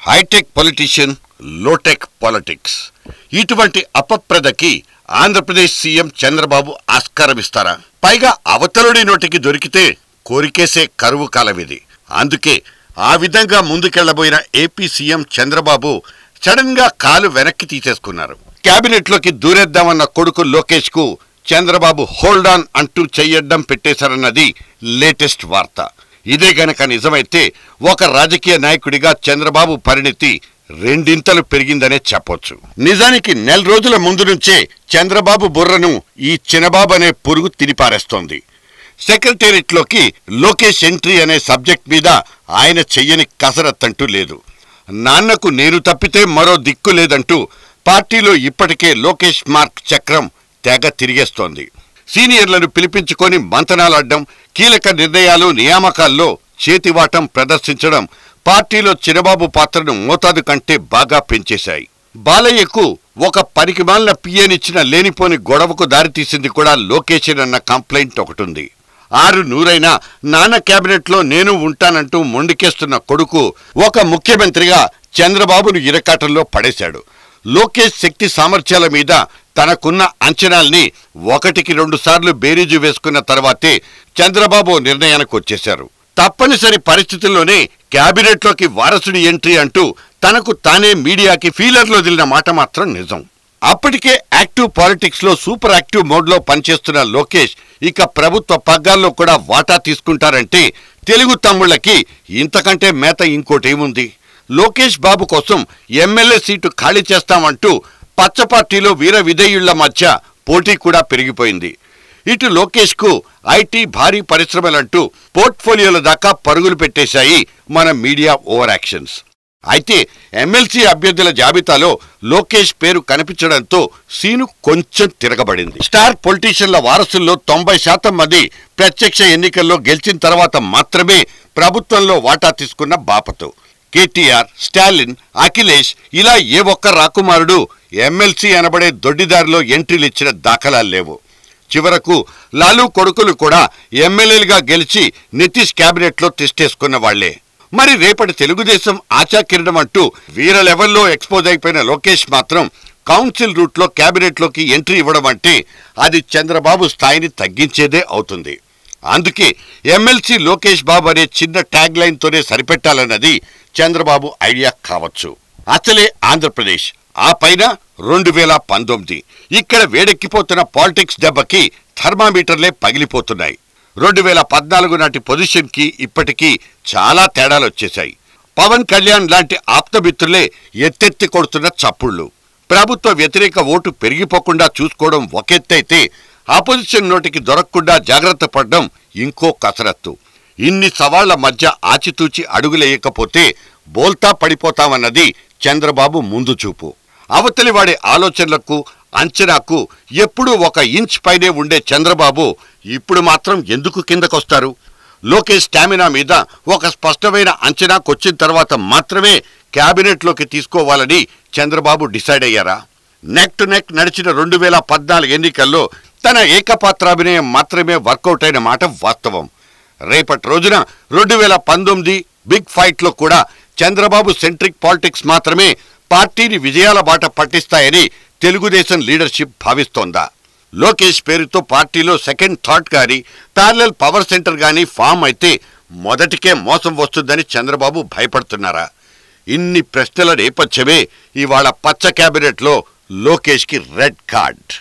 Hitech politician, low-tech politics. ఇటువంటి అపప్రదకి Andhra Pradesh CM Chandrababu ఆస్కారమిస్తారా? పైగా అవతలుడి నోటికి దొరికితే కోరికేసే కరువు కాలమిది. అందుకే ఆ విధంగా ముందుకెళ్లబోయిన ఏపీ సీఎం చంద్రబాబు సడన్ గా కాలు వెనక్కి తీసేసుకున్నారు. కేబినెట్ లోకి దూరేద్దామన్న కొడుకు లోకేష్ కు చంద్రబాబు హోల్డ్ ఆన్ అంటూ చెయ్యడ్డం పెట్టేశారన్నది లేటెస్ట్ వార్త. ఇదే గనక నిజమైతే ఒక రాజకీయ నాయకుడిగా చంద్రబాబు పరిణితి రెండింతలు పెరిగిందనే చెప్పొచ్చు. నిజానికి నెల రోజుల ముందు నుంచే చంద్రబాబు బుర్రను ఈ చిన్నబాబు అనే పురుగు తినిపారేస్తోంది. సెక్రటేరియట్ లోకి లోకేష్ ఎంట్రీ అనే సబ్జెక్ట్ మీద ఆయన చెయ్యని కసరత్తంటూ లేదు. నాన్నకు నేను తప్పితే మరో దిక్కు లేదంటూ పార్టీలో ఇప్పటికే లోకేష్ మార్క్ చక్రం తెగ తిరిగేస్తోంది. సీనియర్లను పిలిపించుకొని మంతనాలాడ్డం, కీలక నిర్ణయాలు నియామకాల్లో చేతివాటం ప్రదర్శించడం పార్టీలో చిన్నబాబు పాత్రను మోతాదు కంటే బాగా పెంచేశాయి. బాలయ్యకు ఒక పనికిమాలిన పియ్యనిచ్చిన లేనిపోని గొడవకు దారితీసింది కూడా లోకేషేనన్న కంప్లైంట్ ఒకటుంది. 600 నాన్న కేబినెట్ లో నేను ఉంటానంటూ మొండికేస్తున్న కొడుకు ఒక ముఖ్యమంత్రిగా చంద్రబాబును ఇరకాటంలో పడేశాడు. లోకేష్ శక్తి సామర్థ్యాల మీద తనకున్న అంచనాల్ని 1-2 సార్లు బేరీజు వేసుకున్న తర్వాతే చంద్రబాబు నిర్ణయానికి వచ్చేశారు. తప్పనిసరి పరిస్థితుల్లోనే కేబినెట్ లోకి వారసుడి ఎంట్రీ అంటూ తనకు తానే మీడియాకి ఫీలర్లో వదిలిన మాట మాత్రం నిజం. అప్పటికే యాక్టివ్ పాలిటిక్స్ లో సూపర్ యాక్టివ్ మోడ్ లో పనిచేస్తున్న లోకేష్ ఇక ప్రభుత్వ పగ్గాల్లో కూడా వాటా తీసుకుంటారంటే తెలుగు తమ్ముళ్లకి ఇంతకంటే మేత ఇంకోటేముంది? లోకేష్ బాబు కోసం ఎమ్మెల్యే సీటు ఖాళీ చేస్తామంటూ పచ్చ పార్టీలో వీర విధేయుళ్ల మధ్య పోటీ కూడా పెరిగిపోయింది. ఇటు లోకేష్ కు ఐటీ భారీ పరిశ్రమలంటూ పోర్ట్ఫోలియోల దాకా పరుగులు పెట్టేశాయి మన మీడియా ఓవర్ యాక్షన్స్. అయితే ఎమ్మెల్సీ అభ్యర్థుల జాబితాలో లోకేష్ పేరు కనిపించడంతో సీను కొంచెం తిరగబడింది. స్టార్ పొలిటీషియన్ల వారసుల్లో 90% మంది ప్రత్యక్ష ఎన్నికల్లో గెలిచిన తర్వాత మాత్రమే ప్రభుత్వంలో వాటా తీసుకున్న బాపతు. కేటీఆర్, స్టాలిన్, అఖిలేష్ ఇలా ఏ ఒక్క రాకుమారుడు ఎమ్మెల్సీ అనబడే దొడ్డిదారిలో ఎంట్రీలు ఇచ్చిన దాఖలాలు లేవు. చివరకు లాలూ కొడుకులు కూడా ఎమ్మెల్యేలుగా గెలిచి నితీష్ కేబినెట్ లో తిష్టేసుకున్న వాళ్లే. మరి రేపటి తెలుగుదేశం ఆచాకిరణం అంటూ వీర లెవెల్లో ఎక్స్పోజ్ అయిపోయిన లోకేష్ మాత్రం కౌన్సిల్ రూట్ లో కేబినెట్ లోకి ఎంట్రీ ఇవ్వడం అంటే అది చంద్రబాబు స్థాయిని తగ్గించేదే అవుతుంది. అందుకే ఎమ్మెల్సీ లోకేష్ బాబు అనే చిన్న ట్యాగ్ లైన్ తోనే సరిపెట్టాలన్నది చంద్రబాబు ఐడియా కావచ్చు. అసలే ఆంధ్రప్రదేశ్, ఆ పైన 2019 ఇక్కడ వేడెక్కిపోతున్న పాలిటిక్స్ దెబ్బకి థర్మామీటర్లే పగిలిపోతున్నాయి. 2014 నాటి పొజిషన్ కి ఇప్పటికీ చాలా తేడాలొచ్చేశాయి. పవన్ కళ్యాణ్ లాంటి ఆప్తమిత్రులే ఎత్తెత్తి కొడుతున్న చప్పుళ్లు. ప్రభుత్వ వ్యతిరేక ఓటు పెరిగిపోకుండా చూసుకోవడం ఒకెత్తైతే ఆపోజిషన్ నోటికి దొరకకుండా జాగ్రత్త పడడం ఇంకో కసరత్తు. ఇన్ని సవాళ్ల మధ్య ఆచితూచి అడుగులేయకపోతే బోల్తా పడిపోతామన్నది చంద్రబాబు ముందు చూపు. అవతలి వాడి ఆలోచనలకు అంచనాకు ఎప్పుడూ 1 ఇంచ్ పైనే ఉండే చంద్రబాబు ఇప్పుడు మాత్రం ఎందుకు కిందకొస్తారు? లోకేష్ స్టామినా మీద ఒక స్పష్టమైన అంచనాకొచ్చిన తర్వాత మాత్రమే కేబినెట్లోకి తీసుకోవాలని చంద్రబాబు డిసైడ్ అయ్యారా? నెక్ టు నెక్ నడిచిన 2014 ఎన్నికల్లో తన ఏకపాత్రాభినయం మాత్రమే వర్కౌట్ అయిన మాట వాస్తవం. రేపటి రోజున 2019 బిగ్ ఫైట్ లో కూడా చంద్రబాబు సెంట్రిక్ పాలిటిక్స్ మాత్రమే పార్టీని విజయాల బాట పట్టిస్తాయని తెలుగుదేశం లీడర్షిప్ భావిస్తోందా? లోకేష్ పేరుతో పార్టీలో సెకండ్ థాట్ గాని ప్యారలల్ పవర్ సెంటర్ గాని ఫామ్ అయితే మొదటికే మోసం వస్తుందని చంద్రబాబు భయపడుతున్నారా? ఇన్ని ప్రశ్నల నేపథ్యమే ఇవాళ పచ్చ కేబినెట్ లో లోకేష్ కి రెడ్ కార్డ్.